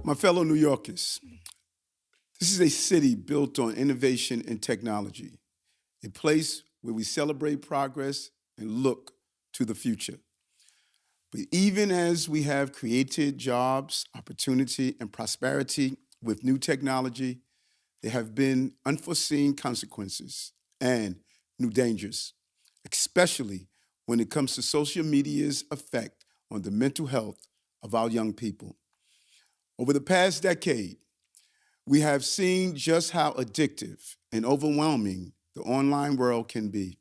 My fellow New Yorkers, this is a city built on innovation and technology, a place where we celebrate progress and look to the future. But even as we have created jobs, opportunity, and prosperity with new technology, there have been unforeseen consequences and new dangers, especially when it comes to social media's effect on the mental health of our young people. Over the past decade, we have seen just how addictive and overwhelming the online world can be,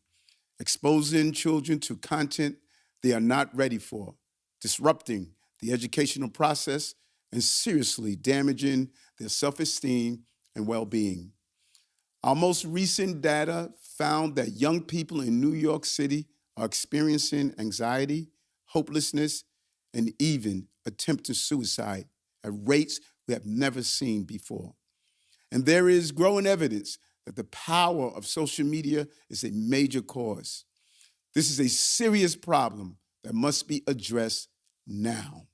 exposing children to content they are not ready for, disrupting the educational process, and seriously damaging their self-esteem and well-being. Our most recent data found that young people in New York City are experiencing anxiety, hopelessness, and even attempted suicide at rates we have never seen before. And there is growing evidence that the power of social media is a major cause. This is a serious problem that must be addressed now.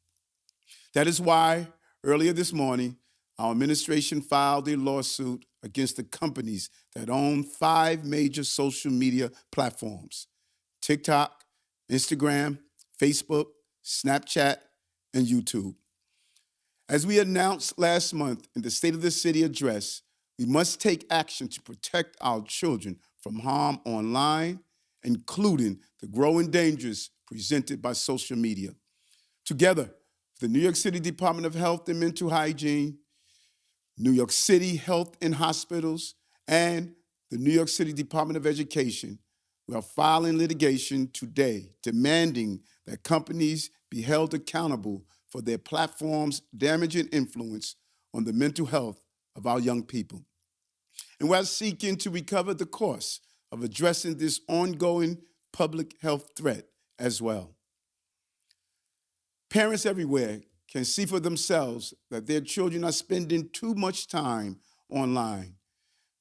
That is why earlier this morning, our administration filed a lawsuit against the companies that own 5 major social media platforms: TikTok, Instagram, Facebook, Snapchat, and YouTube. As we announced last month in the State of the City address, we must take action to protect our children from harm online, including the growing dangers presented by social media. Together, the New York City Department of Health and Mental Hygiene, New York City Health and Hospitals, and the New York City Department of Education, we are filing litigation today demanding that companies be held accountable for their platform's damaging influence on the mental health of our young people. And we're seeking to recover the costs of addressing this ongoing public health threat as well. Parents everywhere can see for themselves that their children are spending too much time online.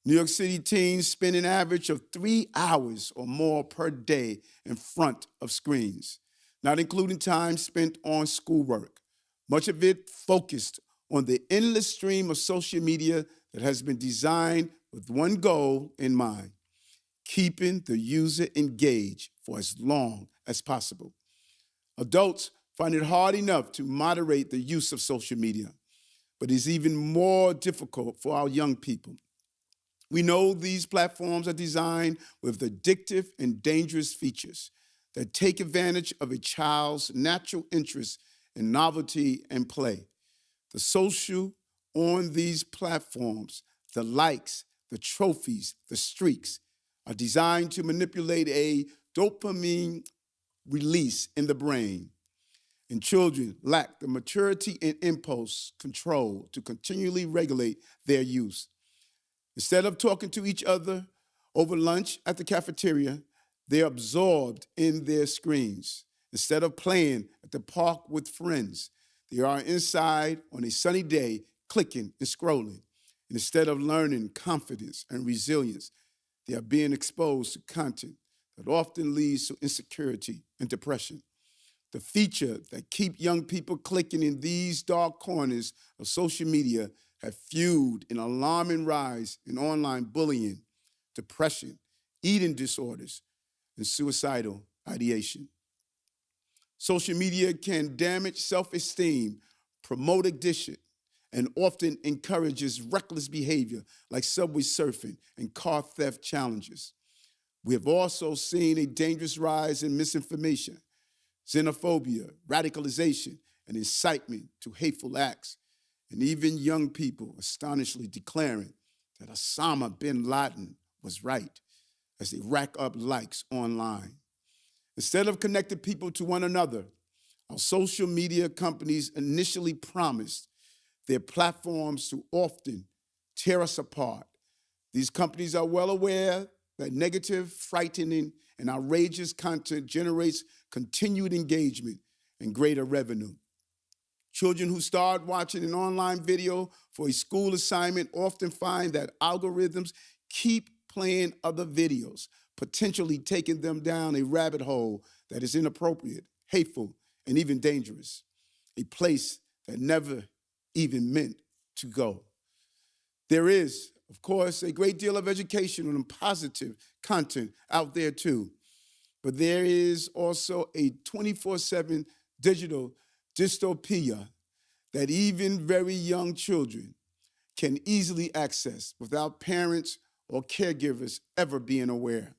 New York City teens spend an average of 3 hours or more per day in front of screens, not including time spent on schoolwork. Much of it focused on the endless stream of social media that has been designed with one goal in mind: keeping the user engaged for as long as possible. Adults find it hard enough to moderate the use of social media, but it's even more difficult for our young people. We know these platforms are designed with addictive and dangerous features that take advantage of a child's natural interest in novelty and play. The social on these platforms, the likes, the trophies, the streaks, are designed to manipulate a dopamine release in the brain. And children lack the maturity and impulse control to continually regulate their use. Instead of talking to each other over lunch at the cafeteria, they're absorbed in their screens. Instead of playing at the park with friends, They are inside on a sunny day, clicking and scrolling. And instead of learning confidence and resilience, they are being exposed to content that often leads to insecurity and depression. The feature that keep young people clicking in these dark corners of social media have fueled an alarming rise in online bullying, depression, eating disorders, and suicidal ideation. Social media can damage self-esteem, promote addiction, and often encourages reckless behavior like subway surfing and car theft challenges. We have also seen a dangerous rise in misinformation, xenophobia, radicalization, and incitement to hateful acts, and even young people astonishingly declaring that Osama bin Laden was right as they rack up likes online. Instead of connecting people to one another, our social media companies initially promised their platforms to often tear us apart. These companies are well aware that negative, frightening, and outrageous content generates continued engagement and greater revenue. Children who start watching an online video for a school assignment often find that algorithms keep playing other videos, potentially taking them down a rabbit hole that is inappropriate, hateful, and even dangerous, a place that never even meant to go. There is, of course, a great deal of educational and positive content out there too, but there is also a 24/7 digital dystopia that even very young children can easily access without parents or caregivers ever being aware.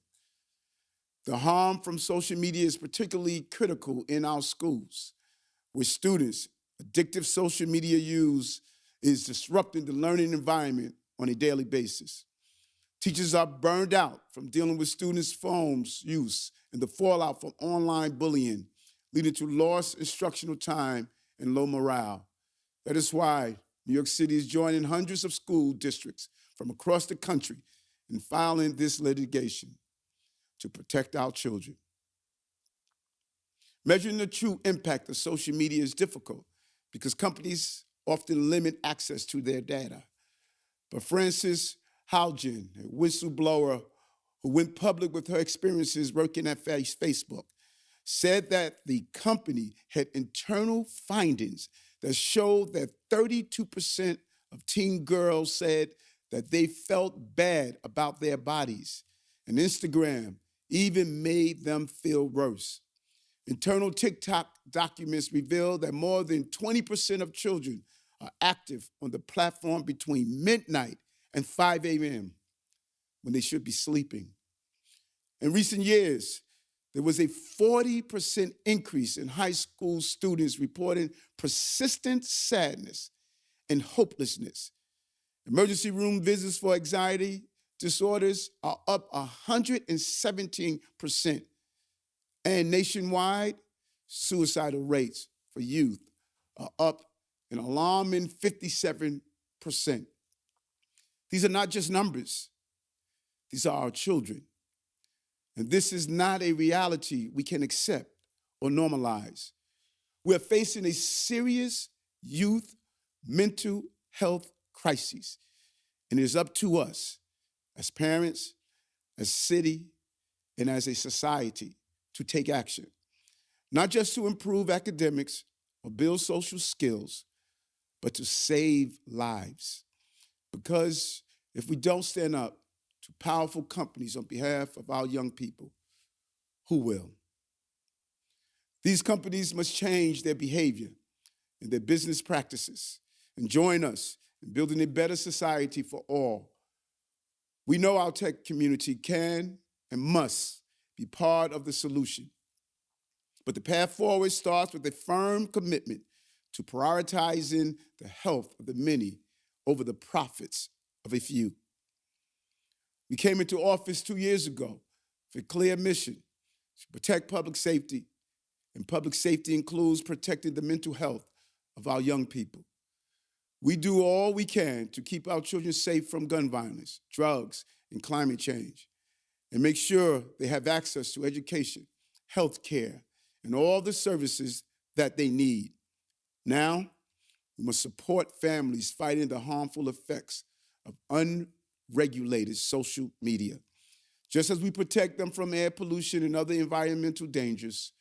The harm from social media is particularly critical in our schools, where students' addictive social media use is disrupting the learning environment on a daily basis. Teachers are burned out from dealing with students' phones use and the fallout from online bullying, leading to lost instructional time and low morale. That is why New York City is joining hundreds of school districts from across the country in filing this litigation to protect our children. Measuring the true impact of social media is difficult because companies often limit access to their data. But Frances Haugen, a whistleblower who went public with her experiences working at Facebook, said that the company had internal findings that showed that 32% of teen girls said that they felt bad about their bodies, and Instagram even made them feel worse. Internal TikTok documents reveal that more than 20% of children are active on the platform between midnight and 5 a.m. when they should be sleeping. In recent years, there was a 40% increase in high school students reporting persistent sadness and hopelessness. Emergency room visits for anxiety disorders are up 117%. And nationwide, suicidal rates for youth are up an alarming 57%. These are not just numbers. These are our children. And this is not a reality we can accept or normalize. We're facing a serious youth mental health crisis. And it is up to us as parents, as city, and as a society to take action, not just to improve academics or build social skills, but to save lives. Because if we don't stand up to powerful companies on behalf of our young people, who will? These companies must change their behavior and their business practices and join us in building a better society for all. We know our tech community can and must be part of the solution. But the path forward starts with a firm commitment to prioritizing the health of the many over the profits of a few. We came into office 2 years ago with a clear mission to protect public safety, and public safety includes protecting the mental health of our young people. We do all we can to keep our children safe from gun violence, drugs, and climate change, and make sure they have access to education, health care, and all the services that they need. Now, we must support families fighting the harmful effects of unregulated social media. Just as we protect them from air pollution and other environmental dangers,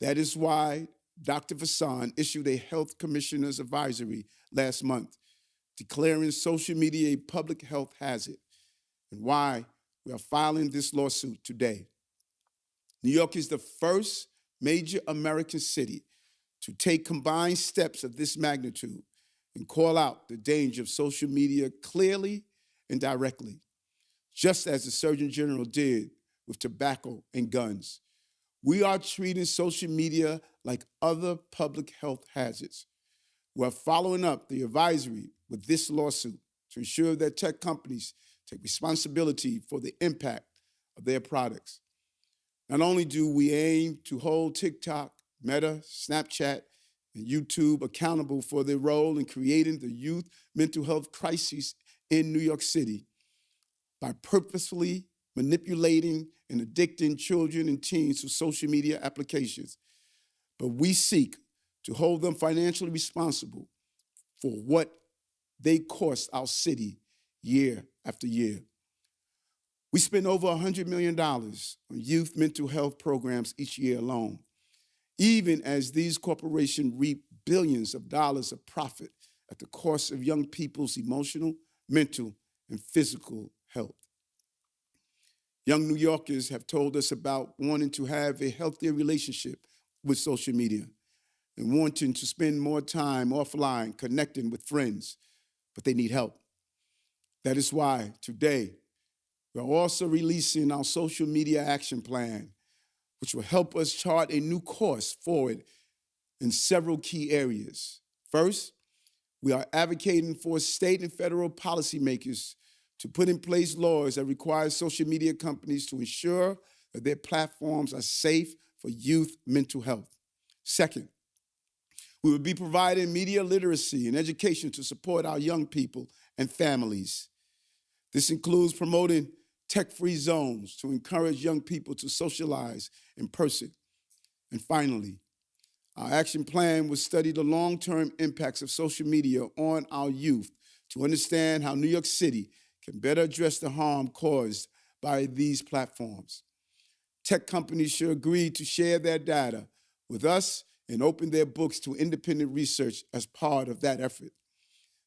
that is why Dr. Vassan issued a health commissioner's advisory last month declaring social media a public health hazard, and why we are filing this lawsuit today. New York is the first major American city to take combined steps of this magnitude and call out the danger of social media clearly and directly, just as the Surgeon General did with tobacco and guns. We are treating social media like other public health hazards. We're following up the advisory with this lawsuit to ensure that tech companies take responsibility for the impact of their products. Not only do we aim to hold TikTok, Meta, Snapchat, and YouTube accountable for their role in creating the youth mental health crisis in New York City by purposefully manipulating and addicting children and teens to social media applications, but we seek to hold them financially responsible for what they cost our city year after year. We spend over $100 million on youth mental health programs each year alone, even as these corporations reap billions of dollars of profit at the cost of young people's emotional, mental, and physical health. Young New Yorkers have told us about wanting to have a healthier relationship with social media and wanting to spend more time offline connecting with friends, but they need help. That is why today we're also releasing our social media action plan, which will help us chart a new course forward in several key areas. First, we are advocating for state and federal policymakers to put in place laws that require social media companies to ensure that their platforms are safe for youth mental health. Second, we will be providing media literacy and education to support our young people and families. This includes promoting tech-free zones to encourage young people to socialize in person. And finally, our action plan will study the long-term impacts of social media on our youth to understand how New York City can better address the harm caused by these platforms. Tech companies should agree to share their data with us and open their books to independent research as part of that effort.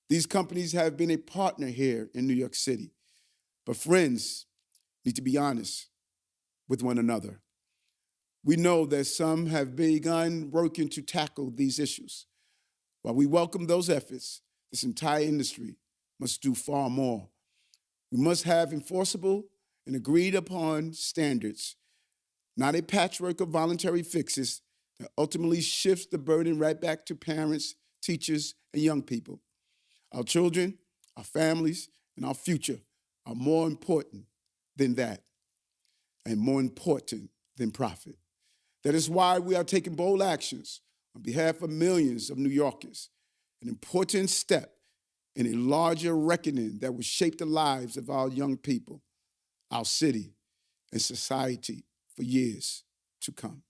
These companies have been a partner here in New York City, but friends need to be honest with one another. We know that some have begun working to tackle these issues. While we welcome those efforts, this entire industry must do far more. We must have enforceable and agreed upon standards, not a patchwork of voluntary fixes that ultimately shifts the burden right back to parents, teachers, and young people. Our children, our families, and our future are more important than that, and more important than profit. That is why we are taking bold actions on behalf of millions of New Yorkers, an important step in a larger reckoning that will shape the lives of our young people, our city, and society for years to come.